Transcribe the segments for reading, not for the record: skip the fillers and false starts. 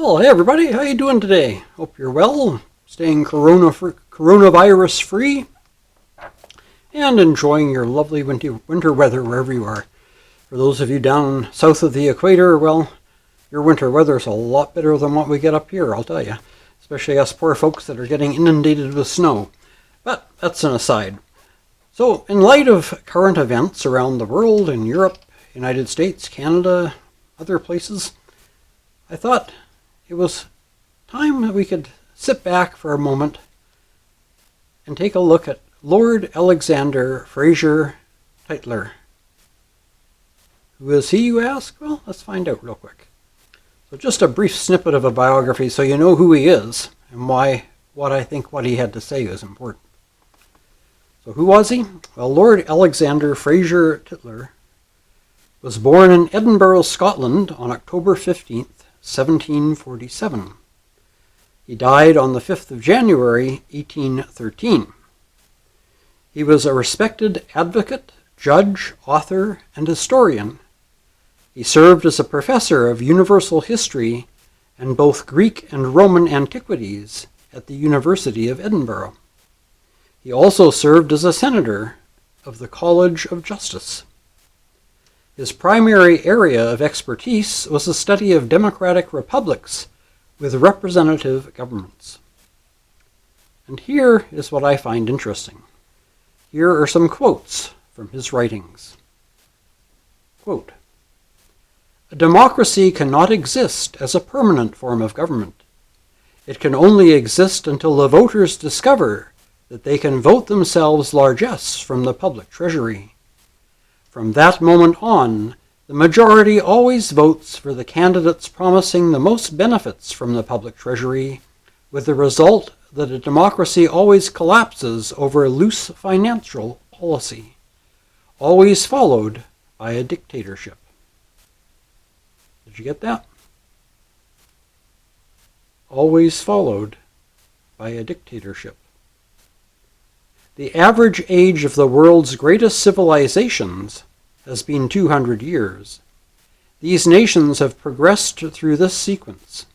Well, hey everybody, how you doing today? Hope you're well, staying coronavirus free, and enjoying your lovely winter weather wherever you are. For those of you down south of the equator, well, your winter weather is a lot better than what we get up here, I'll tell you. Especially us poor folks that are getting inundated with snow. But that's an aside. So, in light of current events around the world, in Europe, United States, Canada, other places, I thought it was time that we could sit back for a moment and take a look at Lord Alexander Fraser Tytler. Who is he, you ask? Well, let's find out real quick. So just a brief snippet of a biography so you know who he is and what I think what he had to say is important. So who was he? Well, Lord Alexander Fraser Tytler was born in Edinburgh, Scotland on October 15th, 1747. He died on the 5th of January, 1813. He was a respected advocate, judge, author, and historian. He served as a professor of universal history and both Greek and Roman antiquities at the University of Edinburgh. He also served as a senator of the College of Justice. His primary area of expertise was the study of democratic republics with representative governments. And here is what I find interesting. Here are some quotes from his writings. Quote, "A democracy cannot exist as a permanent form of government. It can only exist until the voters discover that they can vote themselves largesse from the public treasury. From that moment on, the majority always votes for the candidates promising the most benefits from the public treasury, with the result that a democracy always collapses over loose financial policy, always followed by a dictatorship." Did you get that? Always followed by a dictatorship. The average age of the world's greatest civilizations has been 200 years. These nations have progressed through this sequence.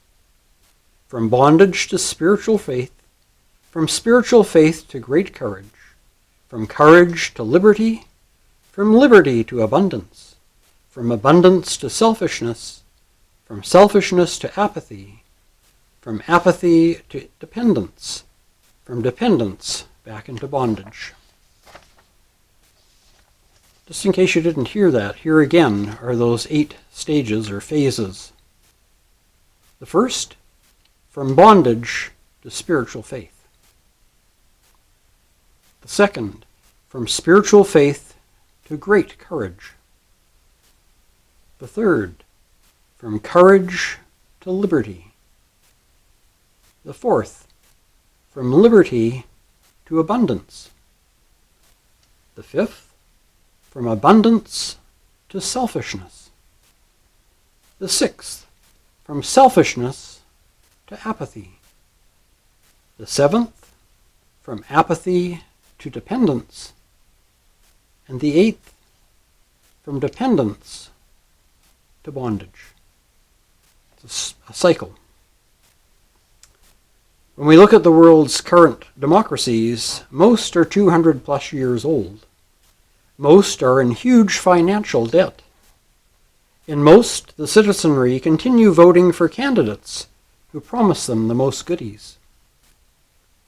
From bondage to spiritual faith, from spiritual faith to great courage, from courage to liberty, from liberty to abundance, from abundance to selfishness, from selfishness to apathy, from apathy to dependence, from dependence back into bondage. Just in case you didn't hear that, here again are those 8 stages or phases. The first, from bondage to spiritual faith. The second, from spiritual faith to great courage. The third, from courage to liberty. The fourth, from liberty to abundance. The fifth, from abundance to selfishness. The sixth, from selfishness to apathy. The seventh, from apathy to dependence. And the eighth, from dependence to bondage. It's a cycle. When we look at the world's current democracies, most are 200 plus years old. Most are in huge financial debt. In most, the citizenry continue voting for candidates who promise them the most goodies.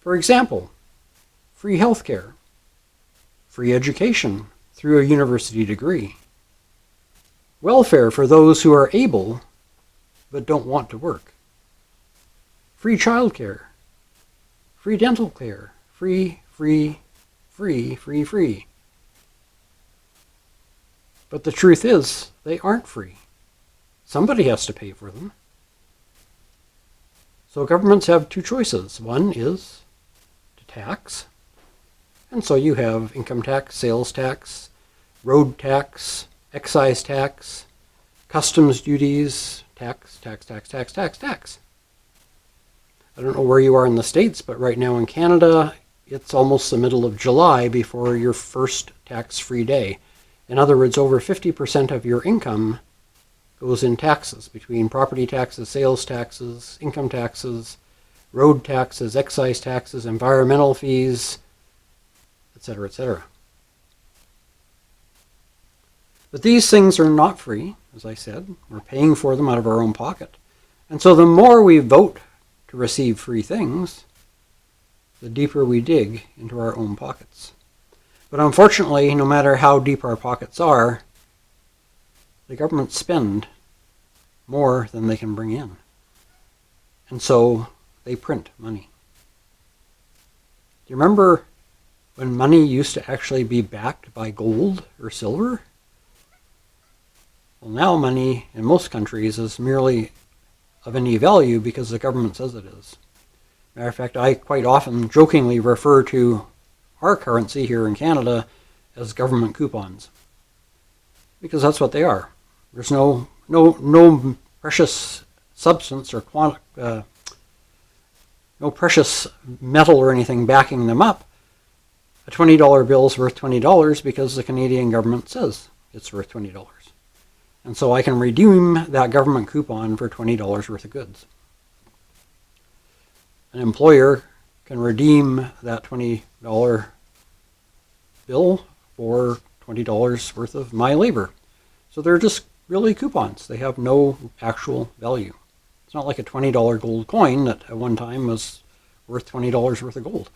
For example, free health care, free education through a university degree, welfare for those who are able but don't want to work, free childcare, free dental care, free. But the truth is, they aren't free. Somebody has to pay for them. So governments have 2 choices. One is to tax. And so you have income tax, sales tax, road tax, excise tax, customs duties, tax. I don't know where you are in the States, but right now in Canada, it's almost the middle of July before your first tax-free day. In other words, over 50% of your income goes in taxes, between property taxes, sales taxes, income taxes, road taxes, excise taxes, environmental fees, etc., etc. But these things are not free, as I said. We're paying for them out of our own pocket. And so the more we vote to receive free things, the deeper we dig into our own pockets. But unfortunately, no matter how deep our pockets are, the governments spend more than they can bring in. And so they print money. Do you remember when money used to actually be backed by gold or silver? Well, now money in most countries is merely of any value because the government says it is. Matter of fact, I quite often jokingly refer to our currency here in Canada as government coupons, because that's what they are. There's no precious substance or no precious metal or anything backing them up. A $20 bill is worth $20 because the Canadian government says it's worth $20. And so I can redeem that government coupon for $20 worth of goods. An employer can redeem that $20 bill for $20 worth of my labor. So they're just really coupons. They have no actual value. It's not like a $20 gold coin that at one time was worth $20 worth of gold.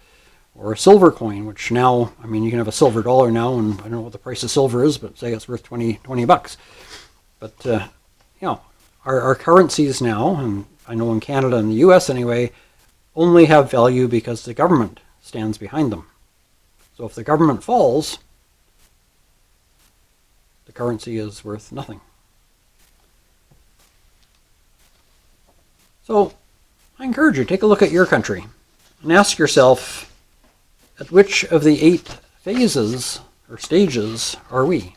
Or a silver coin, which now, I mean, you can have a silver dollar now, and I don't know what the price of silver is, but say it's worth 20 bucks. But, our currencies now, and I know in Canada and the US anyway, only have value because the government stands behind them. So if the government falls, the currency is worth nothing. So I encourage you, take a look at your country and ask yourself, at which of the 8 phases or stages are we?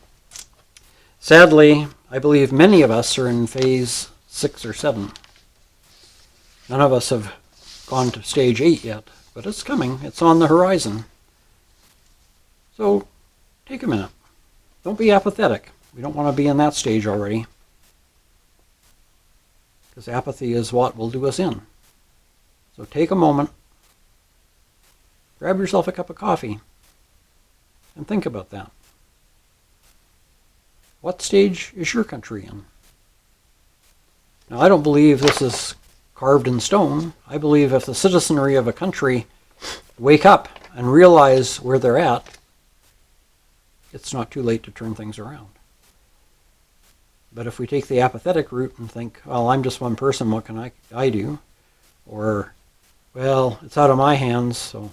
Sadly, I believe many of us are in phase 6 or 7. None of us have gone to stage 8 yet, but it's coming. It's on the horizon. So take a minute. Don't be apathetic. We don't want to be in that stage already, because apathy is what will do us in. So take a moment, grab yourself a cup of coffee, and think about that. What stage is your country in? Now, I don't believe this is carved in stone. I believe if the citizenry of a country wake up and realize where they're at, it's not too late to turn things around. But if we take the apathetic route and think, well, I'm just one person, what can I do? Or, well, it's out of my hands, so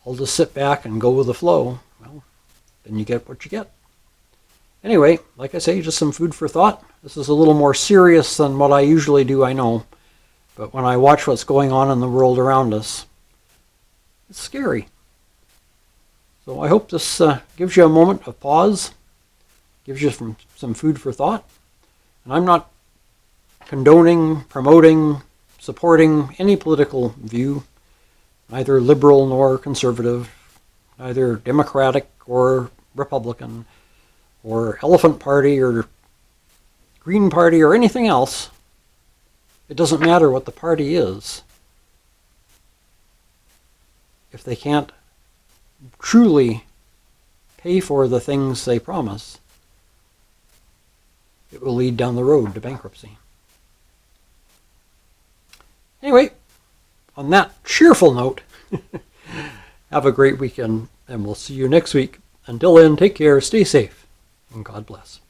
I'll just sit back and go with the flow. Well, then you get what you get. Anyway, like I say, just some food for thought. This is a little more serious than what I usually do, I know. But when I watch what's going on in the world around us, it's scary. So I hope this gives you a moment of pause, gives you some food for thought. And I'm not condoning, promoting, supporting any political view, neither liberal nor conservative, neither Democratic or Republican, or Elephant Party or Green Party or anything else. It doesn't matter what the party is. If they can't truly pay for the things they promise, it will lead down the road to bankruptcy. Anyway, on that cheerful note, have a great weekend, and we'll see you next week. Until then, take care, stay safe, and God bless.